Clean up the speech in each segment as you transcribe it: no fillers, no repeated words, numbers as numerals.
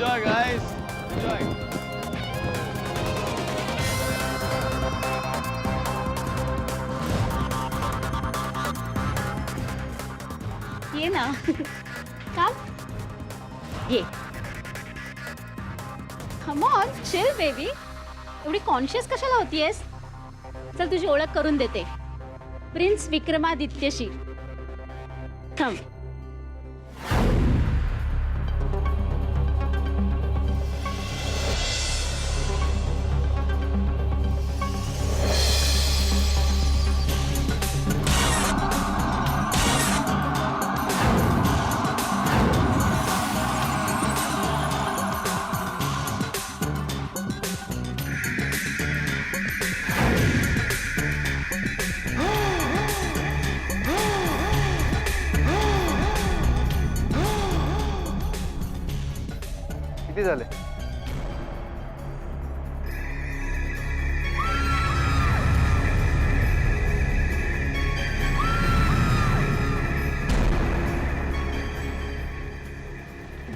Enjoy, guys. Enjoy. ये ना काम ये कम ऑन चिल बेबी एवढी कॉन्शियस कशाला होतीयेस चल तुझी ओळख करून देते प्रिन्स विक्रमादित्यशी थांब किती झाले?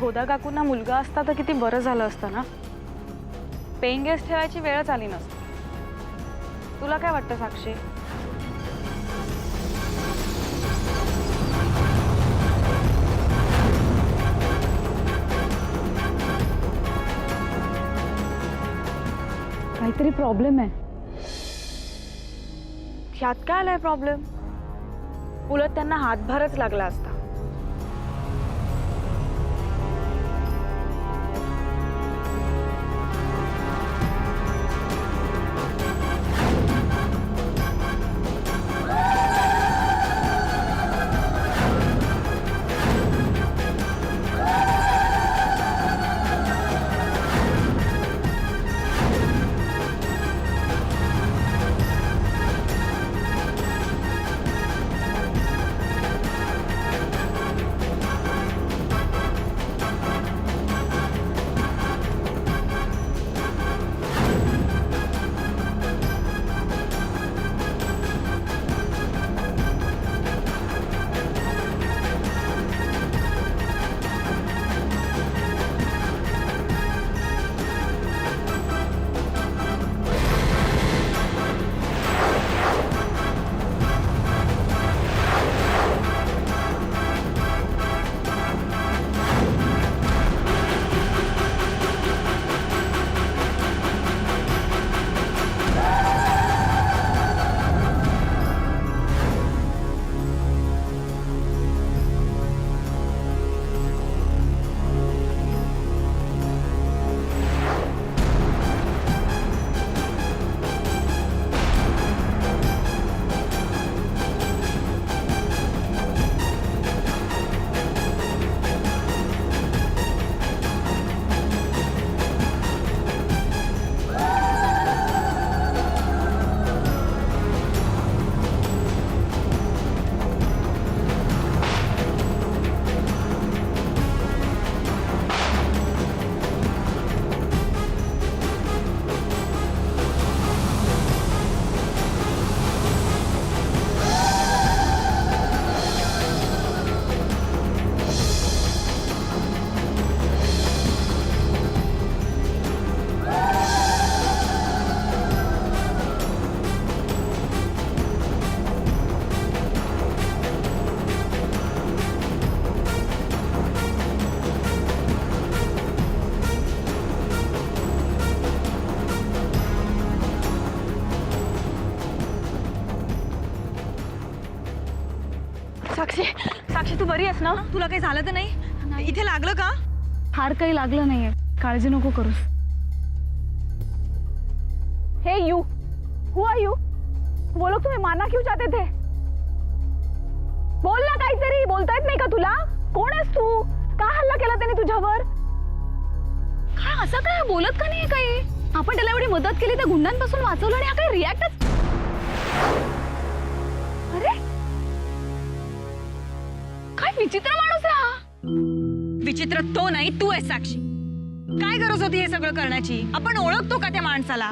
गोदा काकूंना मुलगा असता तर किती बरं झालं असतं ना. पेइंग गेस्ट ठेवायची वेळच आली नसती. तुला काय वाटतं साक्षी? काहीतरी प्रॉब्लेम आहे. ह्यात काय आलाय प्रॉब्लेम? उलट त्यांना हातभारच लागला असता. साक्षी, साक्षी तू बरी आहेस ना? तुला काही झालं तर नाही? इथे लागलं का? फार काही लागलं नाहीये, काळजी नको करूस. हे यू, हु आर यू? वो लोग तुम्हें मारना क्यों चाहते थे? बोल ना काहीतरी, बोलता येत नाही का तुला? कोण आहेस तू? का हल्ला केला त्याने तुझ्यावर? काय असं काय बोलत का नाही काही? आपण त्याला एवढी मदत केली त्या गुंडांपासून वाचवलं आणि हा काही रिॲक्टच. अरे काय विचित्र माणूस आहे हा. विचित्र तो नाही, तू आहेस साक्षी. काय गरज होती हे सगळं करण्याची? आपण ओळखतो का त्या माणसाला?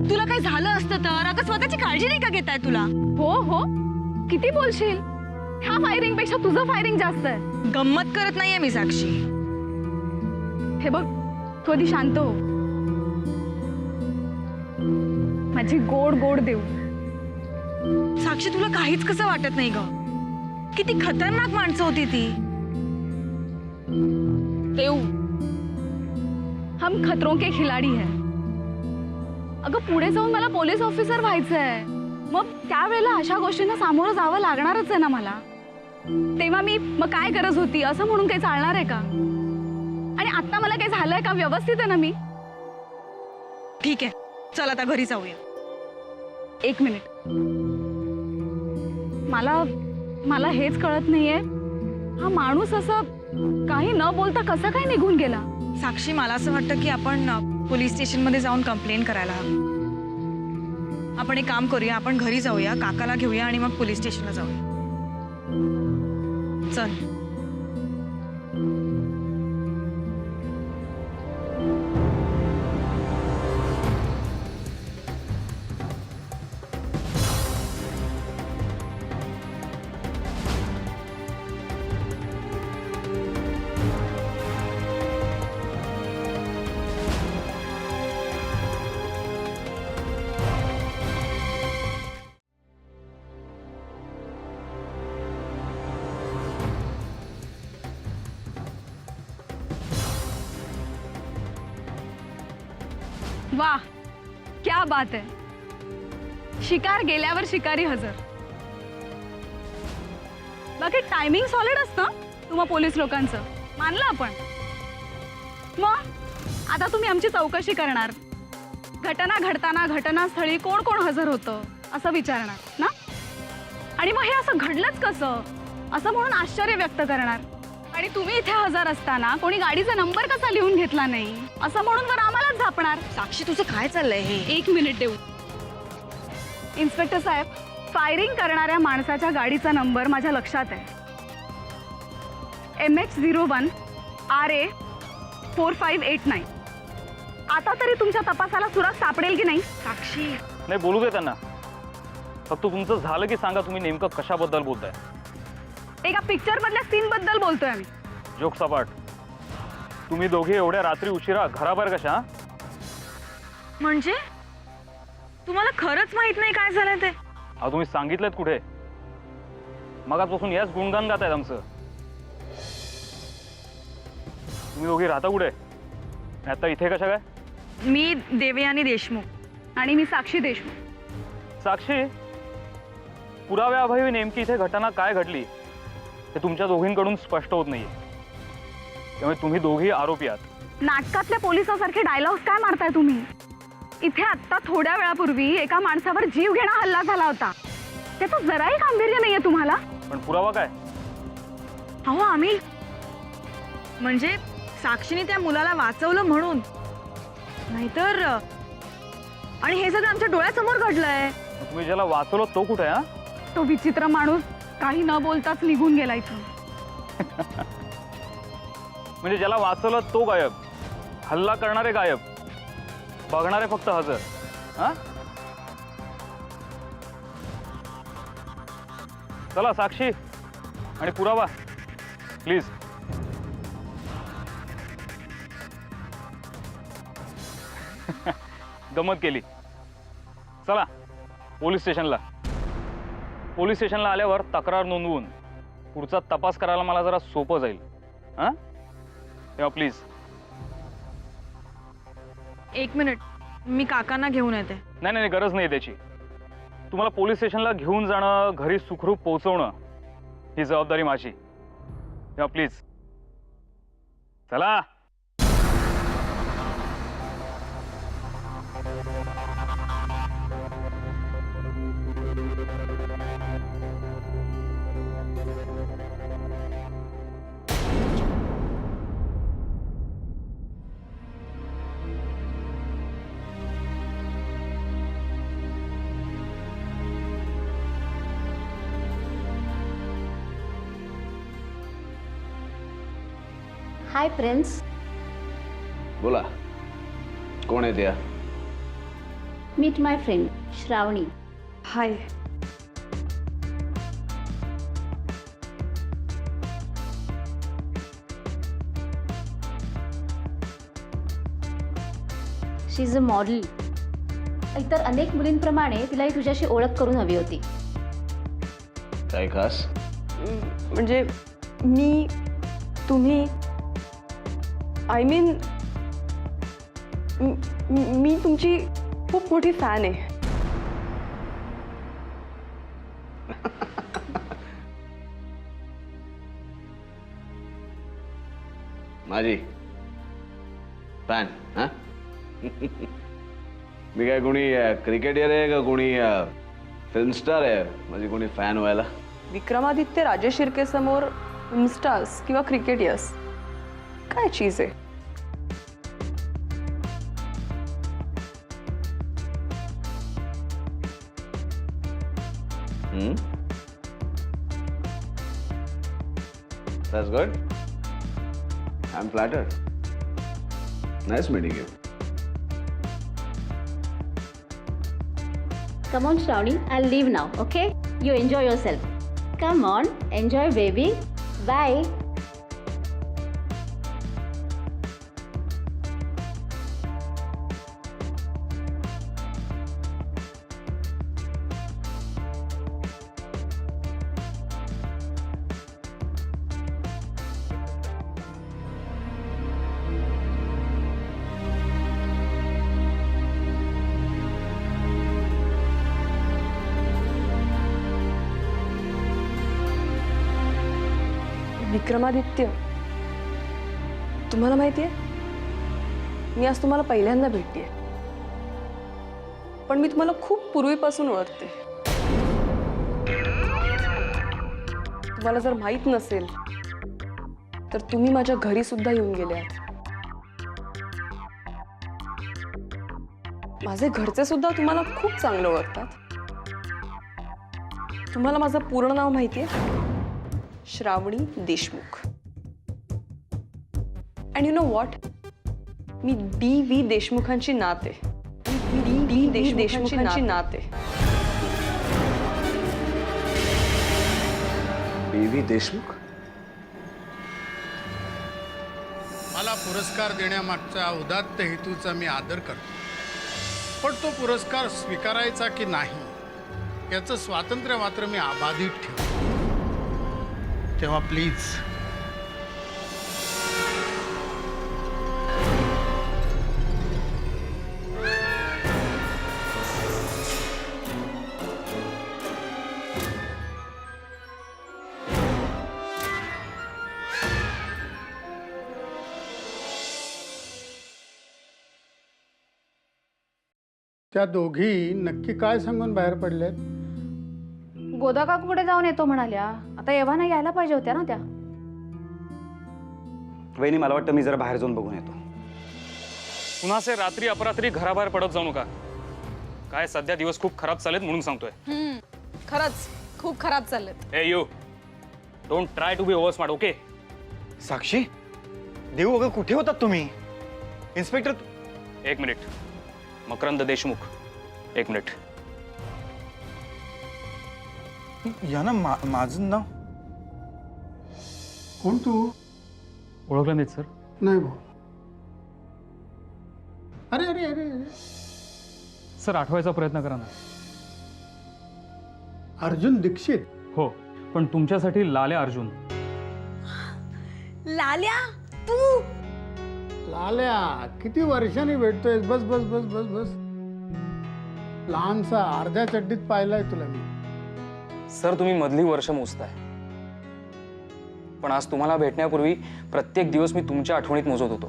तुला काही झालं असतं तर अगं स्वतःची काळजी नाही का घेताय तुला? हो हो, किती बोलशील? ह्या फायरिंग पेक्षा तुझं फायरिंग जास्त आहे. गंमत करत नाहीये मी साक्षी. हे बघ, तू आधी शांत हो. माझी गोड गोड देऊ. साक्षी तुला काहीच कसं वाटत नाही ग. किती खतरनाक माणसं होती ती. देऊ, हम खतरों के खिलाडी है. अगं पुढे जाऊन मला पोलीस ऑफिसर व्हायचंय. मग त्यावेळेला अशा गोष्टींना सामोरं जावं लागणारच आहे ना मला. तेव्हा मी मग काय गरज होती असं म्हणून काही चालणार आहे का? आणि आता मला काही झालंय का? व्यवस्थित आहे ना मी? ठीक आहे, चल आता घरी जाऊया. एक मिनिट. मला हेच कळत नाहीये, हा माणूस असं काही न बोलता कसा काय निघून गेला? साक्षी मला असं वाटतं की आपण पोलीस स्टेशन मध्ये जाऊन कंप्लेंट करायला हवी. आपण एक काम करूया, आपण घरी जाऊया, काकाला घेऊया आणि मग पोलीस स्टेशनला जाऊया. चल. वाह, क्या बात है. शिकार गेल्यावर शिकारी हजर. बाकी टायमिंग सॉलिड असतं तुम्हा पोलीस लोकांचं, मानलं आपण. मग आता तुम्ही आमची चौकशी करणार, घटना घडताना घटनास्थळी कोण कोण हजर होतं असं विचारणार ना. आणि मग हे असं घडलंच कसं असं म्हणून आश्चर्य व्यक्त करणार. आणि तुम्ही इथे हजर असताना कोणी गाडीचा नंबर कसा लिहून घेतला नाही असं म्हणून तर आम्हालाच झापणार. साक्षी तुझं काय चाललंय हे? एक मिनिट देऊ. इन्स्पेक्टर साहेब, फायरिंग करणाऱ्या माणसाच्या गाडीचा नंबर माझ्या लक्षात आहे. MH01 RA 4589. आता तरी तुमच्या तपासाला सुराग सापडेल की नाही? साक्षी नाही, बोलू दे त्यांना. फक्त तुमचं झालं की सांगा तुम्ही नेमकं कशाबद्दल बोलताय. एका पिक्चर मधल्या सीन बद्दल बोलतोय आम्ही. जोक सपाट. तुम्ही दोघे एवढ्या रात्री उशिरा घराबाहेर कशा? म्हणजे तुम्हाला खरंच माहित नाही काय झालं ते? अहो तुम्ही सांगितलं कुठे? मगाचपासून याच गुणगान गात आहेत आमचं. तुम्ही दोघे राहता कुठे? आता इथे कशा काय? मी देवयानी देशमुख. आणि मी साक्षी देशमुख. साक्षी, पुराव्याअभावी नेमकी इथे घटना काय घडली हे तुमच्या दोघींकडून स्पष्ट होत नाहीये. त्यामुळे तुम्ही दोघी आरोपी आहात. नाटकातल्या पोलिसासारखे डायलॉग्स काय मारताय तुम्ही? इथे आत्ता थोड्या वेळापूर्वी एका माणसावर जीव घेणा हल्ला झाला होता. त्याचं जराही गांभीर्य नाहीये तुम्हाला? पण पुरावा काय? अहो आम्ही म्हणजे साक्षीने त्या मुलाला वाचवलं म्हणून, नाहीतर. आणि हे सगळं आमच्या डोळ्यासमोर घडलंय. तुम्ही ज्याला वाचवलं तो कुठे? हा, तो विचित्र माणूस काही न बोलताच निघून गेला इथून. म्हणजे ज्याला वाचवलं तो गायब, हल्ला करणारे गायब, बघणारे फक्त हजर. हा, चला साक्षी आणि पुरावा प्लीज. गमत केली. चला पोलीस स्टेशनला. पोलीस स्टेशनला आल्यावर तक्रार नोंदवून पुढचा तपास करायला मला जरा सोपं जाईल. हा, तेव्हा प्लीज. एक मिनिट, मी काकांना घेऊन येते. नाही नाही, गरज नाही त्याची. तुम्हाला पोलीस स्टेशनला घेऊन जाणं, घरी सुखरूप पोहोचवणं ही जबाबदारी माझी. तेव्हा प्लीज चला. Hi Prince. बोला, कोण आहे त्या? Meet my friend Shravani. Hi. She is a model. इतर अनेक मुलींप्रमाणे तिलाही तुझ्याशी ओळख करून हवी होती. काय खास? म्हणजे मी तुम्ही आय मीन मी तुमची खूप मोठी फॅन आहे. माझी फॅन? हा मी काय कोणी क्रिकेटर आहे का कोणी फिल्म स्टार आहे माझी कोणी फॅन व्हायला? विक्रमादित्य राजेश शिर्के समोर फिल्मस्टार्स किंवा क्रिकेटर्स काय चीज आहे? That's good. I'm flattered. Nice meeting you. Come on, Shravani. I'll leave now, okay? You enjoy yourself. Come on, enjoy, baby. Bye. Vikramaditya, तुम्हाला माहितीये मी आज तुम्हाला पहिल्यांदा भेटतेय, पण मी तुम्हाला खूप पूर्वीपासून ओळखते. तुम्हाला जर माहित नसेल तर तुम्ही माझ्या घरी सुद्धा येऊन गेले आहात. माझे घरचे सुद्धा तुम्हाला खूप चांगलं ओळखतात. तुम्हाला माझं पूर्ण नाव माहितीये? Shravani Deshmukh. And you know what, मी D.V. देशमुखांची नात आहे. D.V. देशमुखांची नात आहे. D.V. देशमुख? मला पुरस्कार देण्यामागच्या उदात्त हेतूचा मी आदर करतो, पण तो पुरस्कार स्वीकारायचा की नाही याचं स्वातंत्र्य मात्र मी अबाधित ठेवतो. तेव्हा प्लीज त्या दोघी नक्की काय सांगून बाहेर पडलेत? गोदा काकूकडे जाऊन येतो म्हणाल्या. आता एव्हाना यायला पाहिजे होत्या ना त्या. वहिनी मला वाटतं मी जरा बाहेर जाऊन बघून येतो. पुन्हा असे रात्री अपरात्री घराबाहेर पडत जाऊ नका. काय सध्या दिवस खूप खराब चालेत म्हणून सांगतोय. खरंच खूप खराब चाललेत. ए you don't try to be over smart, okay? Sakshi, देऊ अगं कुठे होतात तुम्ही? इन्स्पेक्टर. एक मिनिट. मकरंद देशमुख, एक मिनिट. या ना माझं नाव. कोण तू? ओळखलं नाहीत सर? नाही भाऊ. अरे अरे अरे अरे, सर आठवायचा प्रयत्न करा ना. अर्जुन दीक्षित. हो, पण तुमच्यासाठी लाल्या अर्जुन. लाल्या तू? लाल्या, किती वर्षांनी भेटतोय. बस बस बस बस बस. लहानसा अर्ध्या चड्डीत पाहिलाय तुला मी. सर तुम्ही मधली वर्ष मोजताय, पण आज तुम्हाला भेटण्यापूर्वी प्रत्येक दिवस मी तुमच्या आठवणीत मोजत होतो.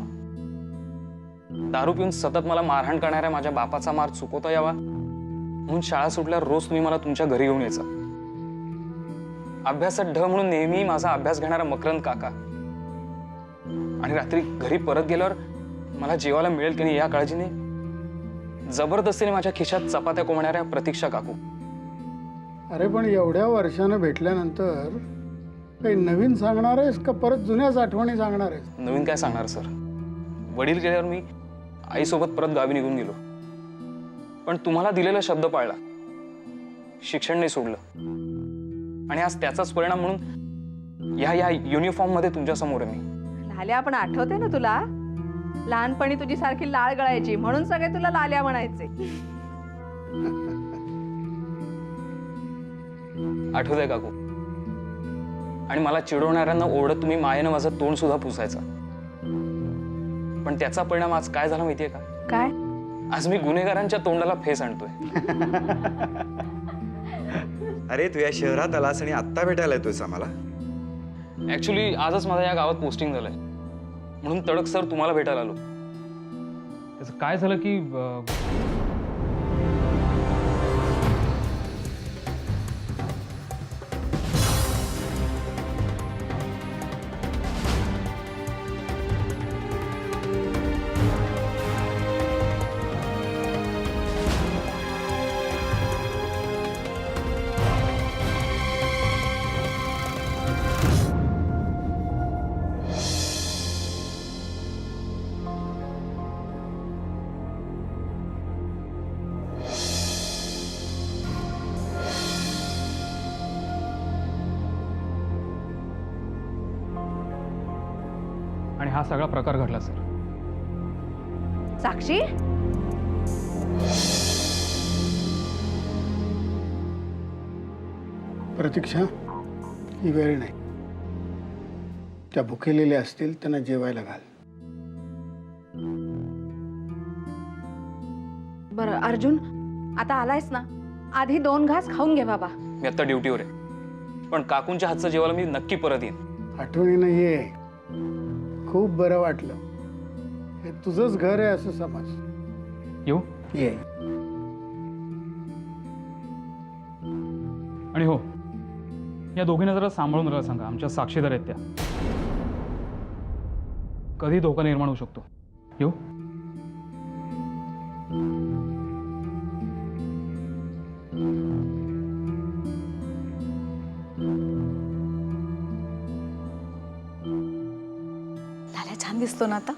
दारू पिऊन सतत मला मारहाण करणाऱ्या माझ्या बापाचा मार चुकवता यावा म्हणून शाळा सुटल्यावर रोज तुम्ही मला तुमच्या घरी घेऊन यायचा. अभ्यासात ढ म्हणून नेहमी माझा अभ्यास घेणारा मकरंद काका, आणि रात्री घरी परत गेल्यावर मला जेवायला मिळेल की नाही या काळजीने जबरदस्तीने माझ्या खिशात चपात्या कोंबणाऱ्या प्रतीक्षा काकू. अरे पण एवढ्या वर्षानं भेटल्यानंतर काही नवीन सांगणार आहेस का परत जुन्याच आठवणी सांगणार आहेस? नवीन काय सांगणार सर. वडील गेल्यावर मी आईसोबत परत गावी निघून गेलो, पण तुम्हाला दिलेला शब्द पाळला. शिक्षण नाही सोडलं, आणि आज त्याचाच परिणाम म्हणून या युनिफॉर्म मध्ये तुमच्या समोर आहे मी. लाल्या, आपण आठवते ना तुला? लहानपणी तुझी सारखी लाळ गळायची म्हणून सगळे तुला लाल्या म्हणायचे. आठवतंय काकू? आणि मला चिडवणाऱ्यांना ओरडत तुम्ही मायेनं माझं तोंड सुद्धा पुसायचा. पण त्याचा परिणाम आज काय झाला माहितीये का? काय? आज मी गुन्हेगारांच्या तोंडाला फेस आणतोय. अरे तू या शहरात आलास आणि आत्ता भेटायला येतोयस आम्हाला? ऍक्च्युली आजच माझं या गावात पोस्टिंग झालंय म्हणून तडक सर तुम्हाला भेटायला आलो. त्याचं काय झालं की आणि हा सगळा प्रकार घडला सर. साक्षी, प्रतीक्षा, ही वेळ नाही. त्या भुकेलेल्या असतील त्यांना जेवायला घाल. बरं अर्जुन, आता आलायस ना, आधी 2 घास खाऊन घे बाबा. मी आता ड्युटीवर आहे, पण काकूंच्या हातचं जेवायला मी नक्की परत येईन. आठवणीनं ये. खूप बरं वाटलं. हे तुझंच घर आहे असं समज. येऊ? ये. आणि हो, या दोघींना जरा सांभाळून राहायला सांगा. आमच्या साक्षीदार आहेत त्या. कधी धोका निर्माण होऊ शकतो. येऊ? लाल्या छान दिसतो ना आता.